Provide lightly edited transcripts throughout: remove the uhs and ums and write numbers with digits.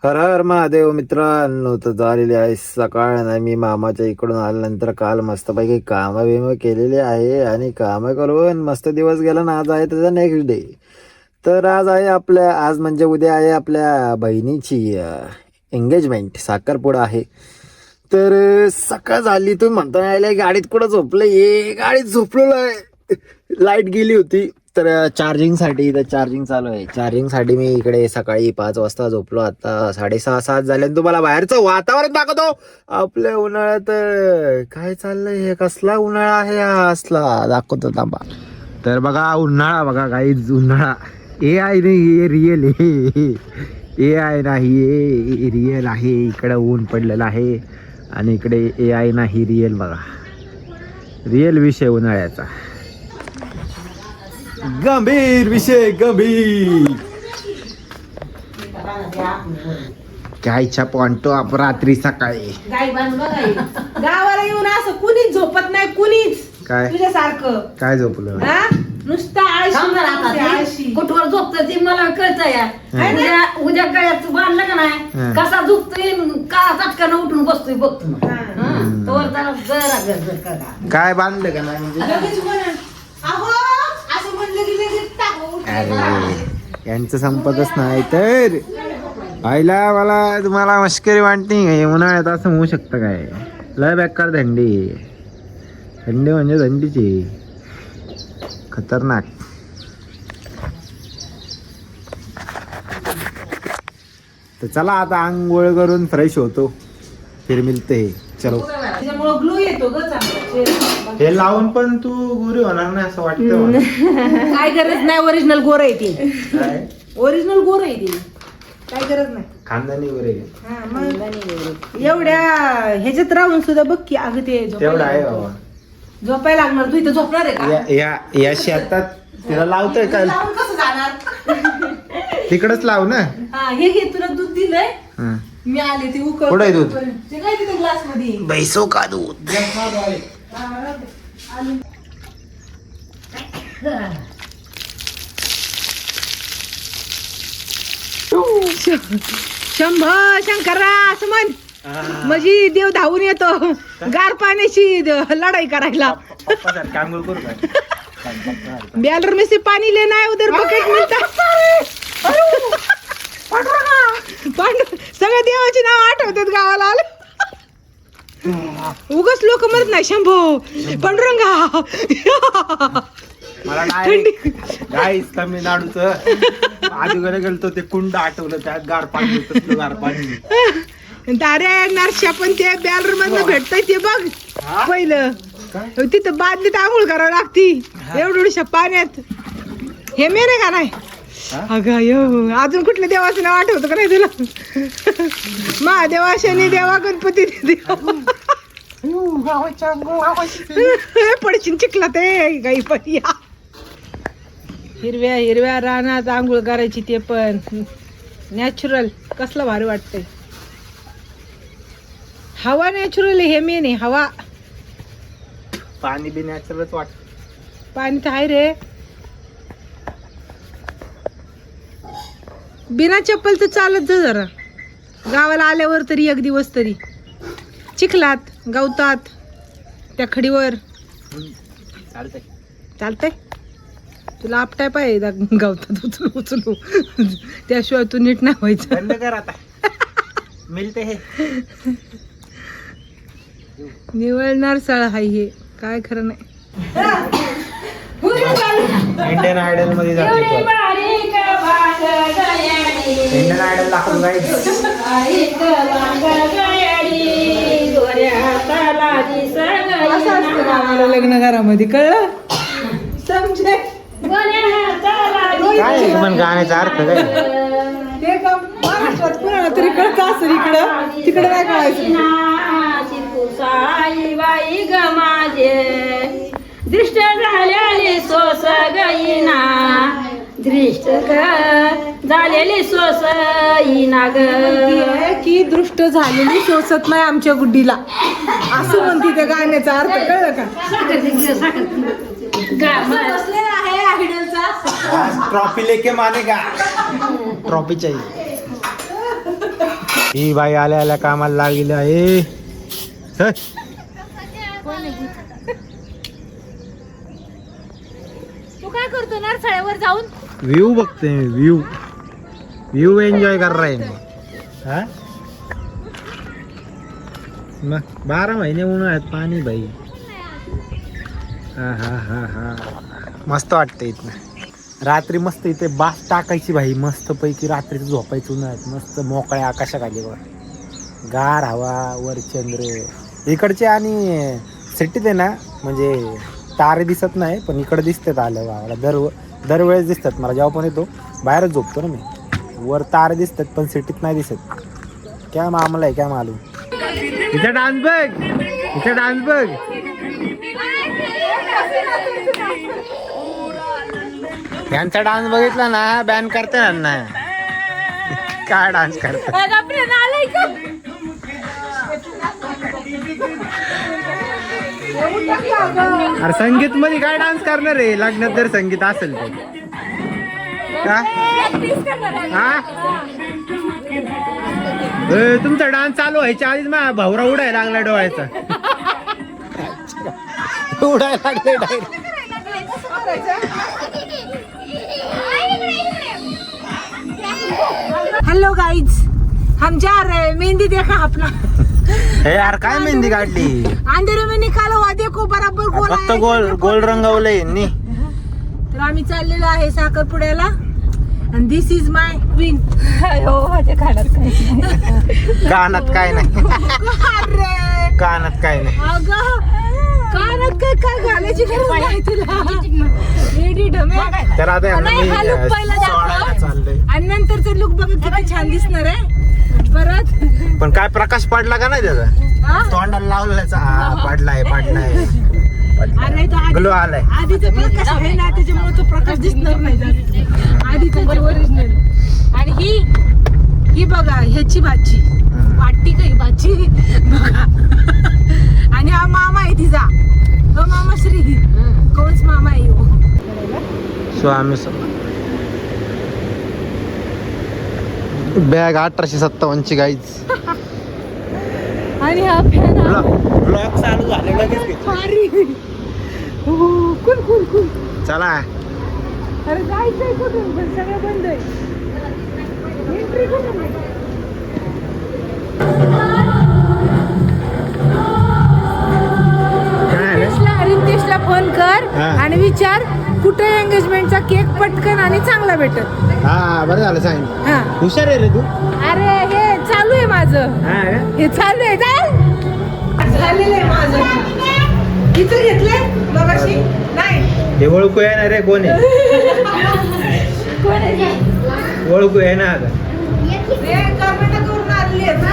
हर हर महादेव मित्रांनो, तर झालेली आहे सकाळ आणि मी मामाच्या इकडून आल्यानंतर काल मस्तपैकी कामं बिमं केलेली आहे आणि कामं करून मस्त दिवस गेला ना. आज आहे त्याचा नेक्स्ट डे. तर आज म्हणजे उद्या आहे आपल्या बहिणीची एंगेजमेंट, साखरपुडा आहे. तर सकाळ झाली, तुम्ही म्हणता यायला गाडीत कुठं झोपलं, ये गाडीत झोपलेलं आहे. लाईट गेली होती तर चार्जिंगसाठी इथं चार्जिंग चालू आहे. चार्जिंगसाठी मी इकडे सकाळी 5 वाजता झोपलो. आता 6:30-7 झाले आणि तुम्हाला बाहेरचं वातावरण दाखवतो. आपल्या उन्हाळ्यात काय चाललंय, हे कसला उन्हाळा आहे हा, असला दाखवतो थांबा. तर बघा उन्हाळा, बघा गाईज उन्हाळा. ए आय नाही, हे रिअल आहे. ए आय नाही, हे रिअल आहे. इकडे ऊन पडलेलं आहे आणि इकडे ए आय नाही, रिअल. बघा रिअल विषय उन्हाळ्याचा, गंभीर विषय, गंभीर. काय इच्छा पॉन्टो आप रात्री सकाळी गावाला येऊन असं कुणीच झोपत नाही, कुणीच. काय तुझ्यासारखं काय झोपलं? नुसतं आळशी. कुठवर झोपत ती मला कळत या. उद्या गळ्यात बांधलं का नाही, कसा झोपतोय का चटकानं उठून बसतोय बघतो. तोवर त्याला जरा गरज करा. काय बांधलं का नाही म्हणजे? लगेच म्हणा, अहो असं म्हणलं की लगेच टाकू. अरे यांचं संपतच नाही. तर आईला मला तुम्हाला मस्करी वाटते काय? उन्हाळ्यात असं होऊ शकतं काय? लय बेकार थंडी. थंडी म्हणजे थंडीची खतरनाक. तर चला आता आंघोळ करून फ्रेश होतो, फिर मिलते. चलो. त्याच्यामुळे ग्लो येतो ग चांगला. हे लावून पण तू गोरी होणार नाही असं वाटतं मला. काय गरज नाही, ओरिजिनल गोर आहे ती. काय ओरिजिनल गोर आहे ती, काय गरज नाही. खानदानी गोरे? हा, मग एवढ्या ह्याच्यात राहून सुद्धा बघ की अगं ते तेवढं आहे बाबा. झोपायला लागणार. तू इथं झोपणार आहे का? या शेतात तिला लावतोय का? लावून कसं जाणार? तिकडच लाव ना. हा, हे घे, तुला दूध दिलंय. हं. मी आले ते उकळ. कुठं आहे दूध? ते काय तिथे ग्लास मध्ये. बैसो का दूध. शंभो शंकरा असं म्हण, म्हणजे देव धावून येतो गार पाण्याची लढाई करायला. बॅलर में से पाणी लेना है, उधर बकेट मिळतात. सगळ्या देवाची नाव आठवतात गावाला आलं. उगाच लोक म्हणत नाही शंभो पांडुरंगा. मला गाईस तामिळनाडूचं आजूबाजूला गेलतो, ते कुंड आठवलं, त्यात गार पाणी होतं. गार पाणी डायरेक्ट नारशा पण ते बॅलर मधनं भेटतंय ते बघ. पहिलं तिथं बादलीत आंघोळ करावं लागती एवढ्या पाण्यात. हे मेरे का नाही? अगं अजून कुठल्या देवाचं नाव आठवतं का नाही तुला? महादेवा, शनी देवा, गणपती देवा. पडशील चिखला ते गाई पण. या हिरव्या हिरव्या रानात आंघोळ करायची, ते पण नॅचरल. कसलं भारी वाटतंय. हवा नॅचरल, हे मेन आहे हवा. पाणी बी नॅचरलच वाटत. पाणी तर आहे रे. बिना चप्पल तर चालत जा जरा. गावाला आल्यावर तरी एक दिवस तरी चिखलात गवतात त्या खडीवर चालतंय. तुला आपटाय पाहिजे गवतात उचलू उचलू, त्याशिवाय तू नीट नाही व्हायचं. बंद कर आता. मिळते हे निवळणार सळ हाय, हे काय खरं नाही. इंडियन आयडल मध्ये जाते. इंडियन आयडल दाखवून लग्न घरामध्ये कळलं समजे काय पण गाण्याचा अर्थ काय? ते का महाराष्ट्रात कुणाला तरी कळत असेल, इकडं तिकडं नाही कळायचं. साई बाई ग माझे दृष्ट झालेली सोस गईना, दृष्ट झालेली सोस येईना ग. की दृष्ट झालेली सोसत नाही आमच्या गुड्डीला, असं म्हणते त्या गाण्याचा अर्थ. कळलं का? आहे आयडलचा ट्रॉफी लेके मानेगा. ट्रॉफी चाहिए. ही बाई आल्या आल्या कामाला लागलेली आहे. चल. तू काय करतो नरसाळ्यावर जाऊन? व्ह्यू बघते मी. व्ह्यू एन्जॉय कर रहा है मैं. हा मग 12 महिने उन्हाळ्यात पाणी बाई. हा हा हा हा मस्त वाटतं इथनं. रात्री मस्त इथे बास टाकायची भाई, मस्त पैकी रात्रीच झोपायचं उन्हाळ्यात. मस्त मोकळ्या आकाशाखाली वर गार हवा, वर चंद्र. इकडचे आणि सिटीत आहे ना म्हणजे तारे दिसत नाही, पण इकडे दिसतात आलं गावाला. दरवेळेस दिसतात मला जेव्हा पण येतो. बाहेरच झोपतो ना मी. वर तारे दिसतात पण सिटीत नाही दिसत. क्या मामला आहे, क्या मालूम. इथं डान्स बघ, इथं डान्स बघ. यांचा डान्स बघितला ना बॅन करते ना. काय डान्स करतात. अरे संगीत मध्ये काय डान्स करणार आहे लग्नात जर संगीत असेल तर. का हा तुमचा डान्स चालू व्हायच्या आधीच माझा भावरा उडायला लागला डोळ्याचा. उडायला लागले डायरेक्ट. हेलो गाइज, हम जा रहे हैं. मेहंदी देखा अपना. हे यार काय मेहंदी काढली. अंधेरे में निकाला हुआ देखो बराबर गोल फक्त आहे. गोल रंगवलंय यांनी. तर आम्ही चाललेलो आहे साखरपुड्याला. आणि दिस इज माय क्वीन. कानात काय नाही. कानात काय नाही. अगं कानात काय घालायची गरज नाही तुला. रेडी ढमे. तर आता यांना मी हा look पहिला दाखव. सोडायला चाललंय. आणि नंतरचा लुक बघ किती छान दिसणार आहे. परत पण काय प्रकाश पडला का नाही त्याचा. हा? तोंडाला लावल्याचा पडलाय. अरे तो ग्लो आलाय. आधीचा प्रकाश आहे ना त्याच्यामुळे तो प्रकाश दिसणार नाही जास्त. आधीचा ओरिजिनल. आणि ही बघा ह्याची भाची वाटती काही भाची बघा. आणि हा मामा आहे तिचा. हो मामा श्री कोच मामा आहे हो. स्वामी बॅग 1857 ची गाईज. आणि हा फॅन ब्लॉग चालू झाले लगेच. कुल चला. अरे जायचंय कुठून पण सगळं बंद आहे. एंट्री कुठून आहे? रितेशला फोन कर हा. आणि विचार कुठे एंगेजमेंटचा केक पटकन आणि चांगला भेटत. हा बरं झालं सांगितलं. हा हुशार आहे रे तू. अरे हे चालू आहे माझं. हे चालू आहे. झालेलं आहे माझं. इथं घेतलंय मगाशी नाही. हे ओळखू येणार रे. कोण आहे ओळखू येणार आता. कर्नाटकवरून आलेली आहेत ना.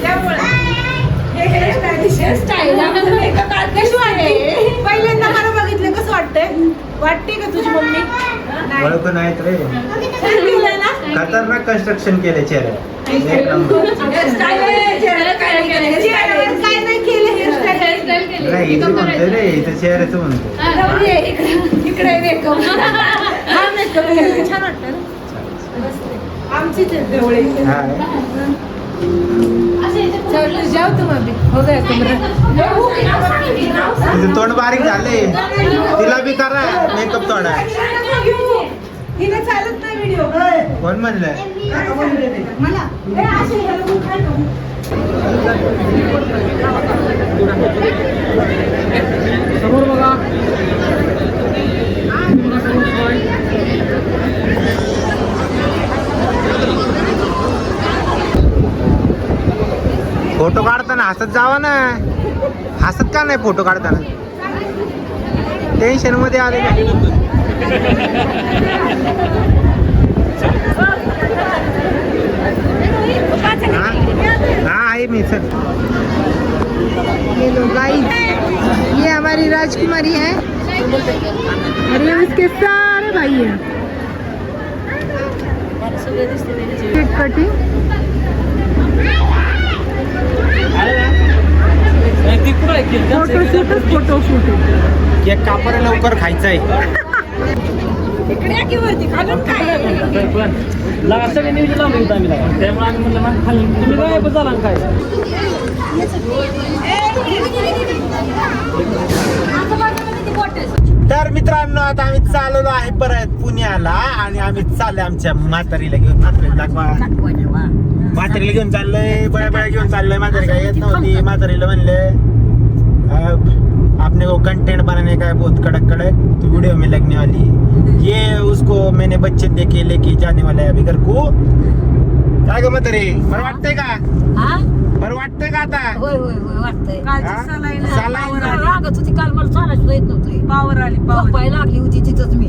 त्यामुळे पहिल्यांदा मला बघितलं कसं वाटतंय. वाटते का तुझी मम्मी? ओळखू नाहीत रे. खतरनाक कन्स्ट्रक्शन केले चेहरे. काय नाही केलं हेअरस्टाईल. नाही इथे म्हणतोय रे. इथे चेहऱ्याचं म्हणतो. इकडे मेकअप. हा मेकअप छान वाटतं ना. आमची जवळ हा जाऊ तुम अभी हो गया तुम्हाला. तिचं तोंड बारीक झाले. तिला बी करा मेकअप थोडा. हिला चालत नाही व्हिडिओ. कोण म्हणलं. मला समोर बघा. फोटो काढताना हसत जावा ना. हसत का नाही फोटो काढताना. टेन्शन मध्ये आले. हाँ आई मी सर. ये लो गाइस, ये हमारी राजकुमारी है और ये उसके सारे भाई हैं. Cake cutting. फोटोशूट. केक कापायला लवकर खायचंय. इकडे या की वरती खालून काय लागा सगळे नियोजन लावले होतं आम्ही लागा त्यामुळे आम्ही म्हणलं मग खाली तुम्ही काय पण झाला काय तर मित्रांनो आता आम्ही चाललो आहे परत पुण्याला आणि आम्ही चाललोय आमच्या म्हातारीला घेऊन. म्हातारीला दाखवा, म्हातारीला घेऊन चाललोय, बळ्या घेऊन चाललोय. म्हातारी काय येत नव्हती. म्हातारीला म्हणले आपने को कंटेंट बनाने का है बहुत कड़क तो वीडियो में लगने वाली है ये उसको मैंने बच्चे देखे लेके जाने वाला है अभी घर को. काय ग म्हातारी, बरं वाटतंय का? बरं वाटतंय का आता? होय होय होय वाटतंय सालाईन लागत होती काल मला चालायला सुद्धा येत नव्हतं. पावर आली झोपायला लागली होती तिथंच मी.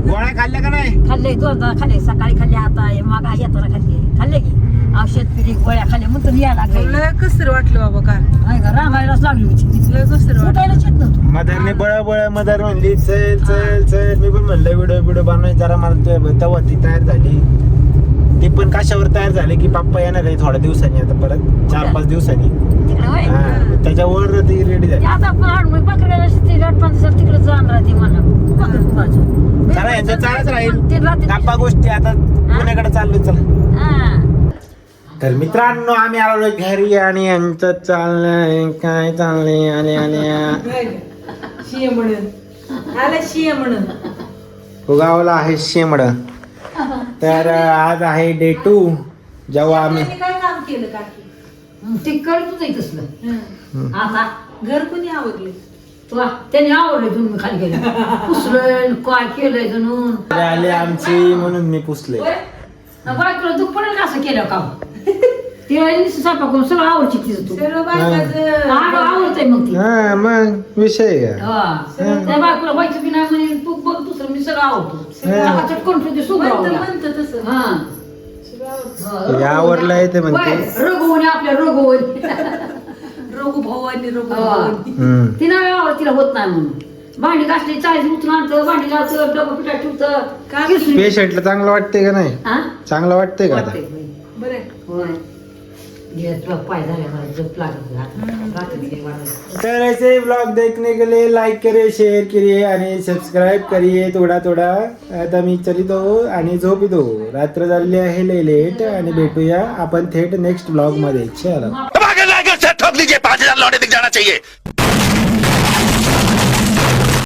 गोळ्या खाल्ल्या का नाही? खाल्ले दोनदा खाल्ले, सकाळी खाल्ले, आता मग येताना खाल्ले की औषध पिली, गोळ्या खाल्ल्या म्हणून यायला लागले. लय कसर वाटलं बाबा काल. नाही का रामायलाच लागली होती. लय कसर वाटलं. उठायलाच येत नव्हतं. मदरने बळ मदर म्हणली चल चल चल. मी पण म्हणलं व्हिडिओ बनवायचं जरा. मला तेव्हा ती तयार झाली. ती पण कशावर तयार झाली की पप्पा येणार आहे थोड्या दिवसांनी, आता परत 4-5 दिवसांनी. तिकडे होय. त्याच्यावर ती रेडी झाली. ते आता आपण आडमुळे बकऱ्याला ते 8-5 दिवसात तिकडे जाणार आहे ते मला बकरी कुणाचं. चला यांचं चालच राहील ते रात्री- गप्पा गोष्टी. आता पुण्याकडे चाललोय चला. हा. तर मित्रांनो आम्ही आलो घरी आणि यांचं चाललंय काय चाललंय आणि शिय म्हणून आला शिय म्हणून. उगावला आहे शेमड. तर आज आहे डे 2 जेव्हा आम्ही काय काम केलं काकी? ते करतच आहे तसलं. आता घर कोणी आवडले? त्याने आवडले तुम्ही मी खाली गेले पुसलं काय केलंय जणून आले आमची म्हणून मी पुसले. बायकोला दुःख पडेल का असं केलं काम. ते स्वयंपाक करून सगळं आवडची तिचं तू सर्व बायकाचं आवडतंय मग ती. हा मग विषय का. हा. त्या बायकोला व्हायचं की नाही म्हणे तू बघ दुसरं मी सगळं आवडतो. चटकन ठेवते म्हणतं तसं. हा यावरला येते म्हणते. रघुवणी आपल्या रघुवणी रघु भवानी रघु भवानी. ती नाही आवड तिला होत नाही म्हणून. भांडी घासली चाळीस उचलून आणतं, भांडी लावतं, डबं पिठात ठेवतं. पेशंटला चांगलं वाटतंय का नाही? हा? चांगलं वाटतंय का आता? वाटतंय बाई. बरे होय. ये तुला पाय झाले मला झोप लागत रात्री गेली वाढत. तर ऐसे ब्लॉग देखने के लिए लाइक करिए, शेअर करिए आणि सबस्क्राईब करिए थोडा थोडा. आता मी चलितो आणि झोपितो. रात्र झालेली आहे लय लेट आणि भेटूया आपण थेट नेक्स्ट ब्लॉग मध्ये. चला ठोक लीजिए 5,000 लौटे दिख जाना चाहिए.